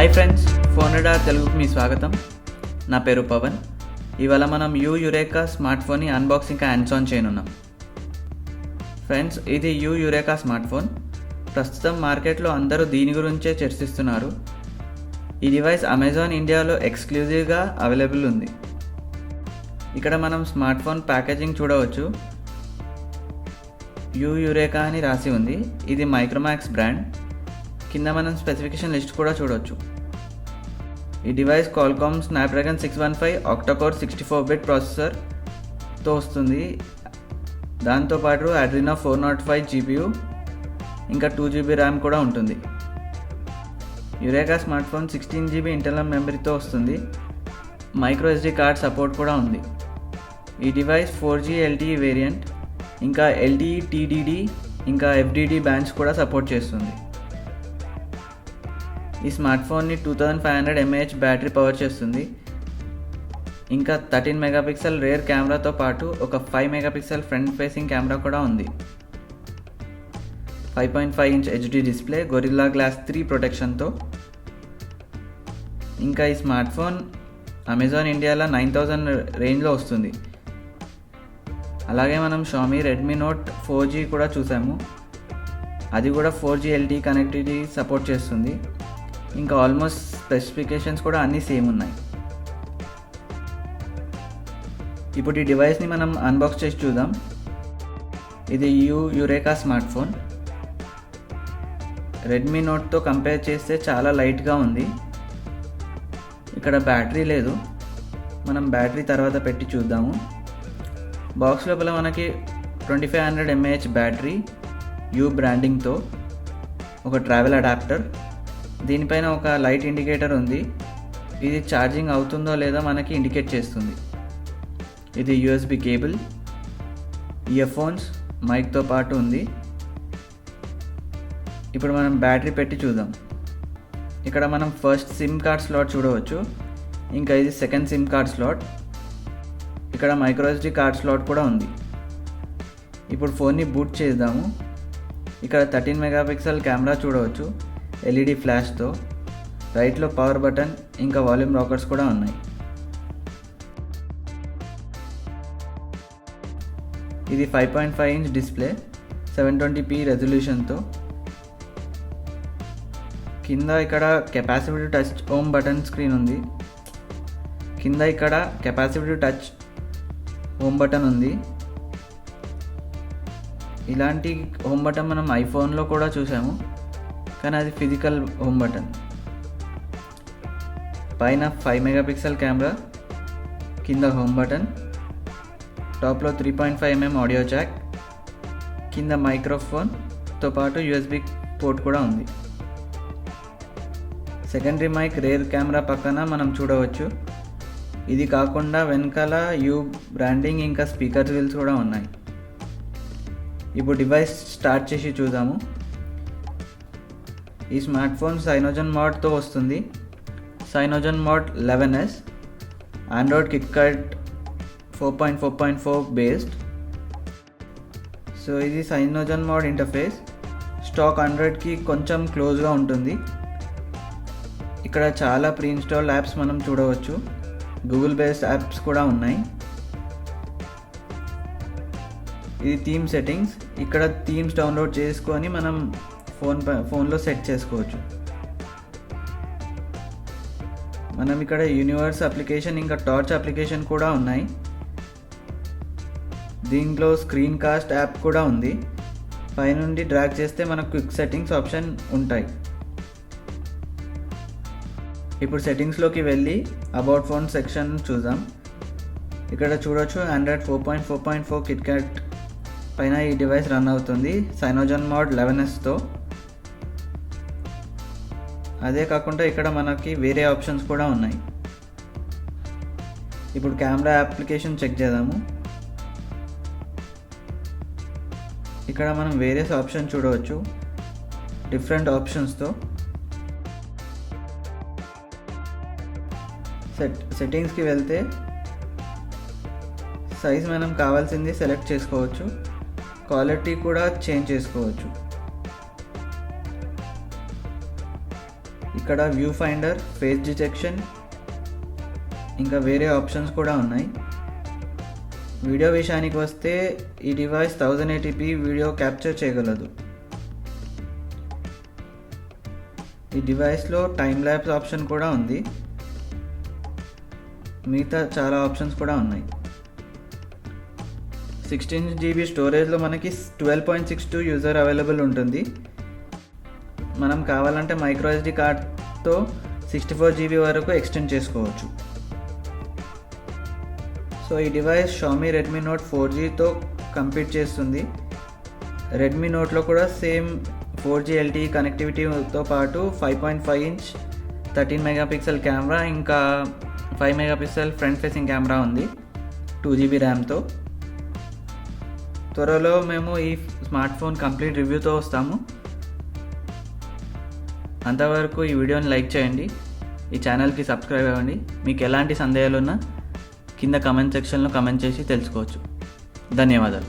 Hi friends, phone radar తెలుగుకు మీ స్వాగతం. నా పేరు పవన్. ఇవాళ మనం యురేకా స్మార్ట్ ఫోన్ని అన్బాక్సింగ్ ఇంకా హ్యాండ్స్ ఆన్ చేయనున్నాం. ఫ్రెండ్స్, ఇది యురేకా స్మార్ట్ ఫోన్. ప్రస్తుతం మార్కెట్లో అందరూ దీని గురించే చర్చిస్తున్నారు. ఈ డివైస్ అమెజాన్ ఇండియాలో ఎక్స్క్లూజివ్గా అవైలబుల్ ఉంది. ఇక్కడ మనం స్మార్ట్ ఫోన్ ప్యాకేజింగ్ చూడవచ్చు. యురేకా అని రాసి ఉంది. ఇది మైక్రోమాక్స్ బ్రాండ్. కింద మనం స్పెసిఫికేషన్ లిస్ట్ కూడా చూడవచ్చు. ఈ డివైస్ క్వాల్కామ్ స్నాప్డ్రాగన్ 615 ఆక్టాకోర్ 64-బిట్ ప్రాసెసర్తో వస్తుంది. దాంతోపాటు అడ్రినో 405 GPU ఇంకా 2GB ర్యామ్ కూడా ఉంటుంది. Yureka smart phone 16GB internal మెమరీతో వస్తుంది. మైక్రో SD కార్డ్ సపోర్ట్ కూడా ఉంది. ఈ డివైస్ 4G LTE వేరియంట్ ఇంకా LTE TDD ఇంకా FDD బ్యాండ్స్ కూడా సపోర్ట్ చేస్తుంది. ఈ స్మార్ట్ ఫోన్ని 2500 mAh బ్యాటరీ పవర్ చేస్తుంది. ఇంకా 13 మెగాపిక్సెల్ రేర్ కెమెరాతో పాటు ఒక 5 మెగాపిక్సెల్ ఫ్రంట్ ఫేసింగ్ కెమెరా కూడా ఉంది. 5.5 inch HD display, gorilla glass 3 ప్రొటెక్షన్తో. ఇంకా ఈ స్మార్ట్ ఫోన్ అమెజాన్ ఇండియాలో 9000 రేంజ్లో వస్తుంది. అలాగే మనం షామీ రెడ్మీ నోట్ 4G కూడా చూసాము. అది కూడా 4G LTE కనెక్టివిటీ సపోర్ట్ చేస్తుంది. ఇంకా ఆల్మోస్ట్ స్పెసిఫికేషన్స్ కూడా అన్నీ సేమ్ ఉన్నాయి. ఇప్పుడు ఈ డివైస్ని మనం అన్బాక్స్ చేసి చూద్దాం. ఇది యురేకా స్మార్ట్ ఫోన్. రెడ్మీ నోట్తో కంపేర్ చేస్తే చాలా లైట్గా ఉంది. ఇక్కడ బ్యాటరీ లేదు. మనం బ్యాటరీ తర్వాత పెట్టి చూద్దాము. బాక్స్ లోపల మనకి 2500 mAh బ్యాటరీ, బ్రాండింగ్తో, ఒక ట్రావెల్ అడాప్టర్, దీనిపైన ఒక లైట్ ఇండికేటర్ ఉంది. ఇది ఛార్జింగ్ అవుతుందో లేదో మనకి ఇండికేట్ చేస్తుంది. ఇది USB కేబుల్, ఇయర్ఫోన్స్, మైక్తో పాటు ఉంది. ఇప్పుడు మనం బ్యాటరీ పెట్టి చూద్దాం. ఇక్కడ మనం ఫస్ట్ సిమ్ కార్డ్ స్లాట్ చూడవచ్చు. ఇంకా ఇది సెకండ్ సిమ్ కార్డ్ స్లాట్. ఇక్కడ మైక్రో SD కార్డ్ స్లాట్ కూడా ఉంది. ఇప్పుడు ఫోన్ని బూట్ చేద్దాము. ఇక్కడ 13 మెగాపిక్సెల్ కెమెరా చూడవచ్చు LED ఫ్లాష్తో. రైట్లో పవర్ బటన్ ఇంకా వాల్యూమ్ రాకర్స్ కూడా ఉన్నాయి. ఇది 5.5 ఇంచ్ డిస్ప్లే, 720p రెజల్యూషన్తో. కింద ఇక్కడ capacitive touch home button screen ఉంది. కింద ఇక్కడ కెపాసిటివ్ టచ్ హోమ్ బటన్ ఉంది. ఇలాంటి హోమ్ బటన్ మనం ఐఫోన్లో కూడా చూసాము, కానీ అది ఫిజికల్ హోమ్ బటన్. పైన 5 మెగాపిక్సెల్ కెమెరా, కింద హోమ్ బటన్, టాప్లో 3.5mm ఆడియో జాక్, కింద మైక్రోఫోన్తో పాటు USB పోర్ట్ కూడా ఉంది. సెకండరీ మైక్ రేర్ కెమెరా పక్కన మనం చూడవచ్చు. ఇది కాకుండా వెనకాల బ్రాండింగ్ ఇంకా స్పీకర్ వీల్స్ కూడా ఉన్నాయి. ఇప్పుడు డివైస్ స్టార్ట్ చేసి చూద్దాము. ఈ స్మార్ట్ ఫోన్ సైనోజన్ మోడ్తో వస్తుంది. Cyanogen mod 11S, Android KitKat 4.4.4 based. So ఇది సైనోజన్ మోడ్ ఇంటర్ఫేస్. స్టాక్ ఆండ్రాయిడ్కి కొంచెం క్లోజ్గా ఉంటుంది. ఇక్కడ చాలా ప్రీ ఇన్స్టాల్డ్ యాప్స్ మనం చూడవచ్చు. గూగుల్ బేస్డ్ యాప్స్ కూడా ఉన్నాయి. ఇది థీమ్ సెట్టింగ్స్. ఇక్కడ థీమ్స్ డౌన్లోడ్ చేసుకొని మనం ఫోన్లో సెట్ చేసుకోవచ్చు. మనం ఇక్కడ యూనివర్స్ అప్లికేషన్ ఇంకా టార్చ్ అప్లికేషన్ కూడా ఉన్నాయి. దీంట్లో స్క్రీన్ కాస్ట్ యాప్ కూడా ఉంది. పైనుండి డ్రాగ్ చేస్తే మనకు క్విక్ సెట్టింగ్స్ ఆప్షన్ ఉంటాయి. ఇప్పుడు సెట్టింగ్స్లోకి వెళ్ళి అబౌట్ ఫోన్ సెక్షన్ చూద్దాం. ఇక్కడ చూడొచ్చు ఆండ్రాయిడ్ 4.4.4 కిట్కాట్ పైన ఈ డివైస్ రన్ అవుతుంది సైనోజన్ మోడ్ 11Sతో. అదే కాకుండా ఇక్కడ మనకి వేరే ఆప్షన్స్ కూడా ఉన్నాయి. ఇప్పుడు కెమెరా అప్లికేషన్ చెక్ చేద్దాము. ఇక్కడ మనం వేరే ఆప్షన్ చూడవచ్చు డిఫరెంట్ ఆప్షన్స్తో. సెట్టింగ్స్కి వెళ్తే సైజ్ మనం కావాల్సింది సెలెక్ట్ చేసుకోవచ్చు. క్వాలిటీ కూడా చేంజ్ చేసుకోవచ్చు. ఇక్కడ వ్యూ ఫైండర్, ఫేస్ డిటెక్షన్, ఇంకా వేరే ఆప్షన్స్ కూడా ఉన్నాయి. వీడియో విషయానికి వస్తే ఈ డివైస్ 1080p వీడియో క్యాప్చర్ చేయగలదు. ఈ డివైస్లో టైమ్ ల్యాప్స్ ఆప్షన్ కూడా ఉంది. మిగతా చాలా ఆప్షన్స్ కూడా ఉన్నాయి. 16GB స్టోరేజ్లో మనకి 12.62 యూజర్ అవైలబుల్ ఉంటుంది. మనం కావాలంటే మైక్రో SD కార్డ్తో 64GB వరకు ఎక్స్టెండ్ చేసుకోవచ్చు. సో ఈ డివైస్ Xiaomi Redmi Note 4Gతో కంపీట్ చేస్తుంది. రెడ్మీ నోట్లో కూడా సేమ్ 4G LTE కనెక్టివిటీతో పాటు 5.5 ఇంచ్ 13 మెగాపిక్సెల్ కెమెరా, ఇంకా 5 మెగాపిక్సెల్ ఫ్రంట్ ఫేసింగ్ కెమెరా ఉంది 2GB ర్యామ్తో. త్వరలో మేము ఈ స్మార్ట్ ఫోన్ కంప్లీట్ రివ్యూతో వస్తాము. అంతవరకు ఈ వీడియోని లైక్ చేయండి, ఈ ఛానల్కి సబ్స్క్రైబ్ అవ్వండి. మీకు ఎలాంటి సందేహాలు ఉన్నా కింద కమెంట్ సెక్షన్లో కమెంట్ చేసి తెలుసుకోవచ్చు. ధన్యవాదాలు.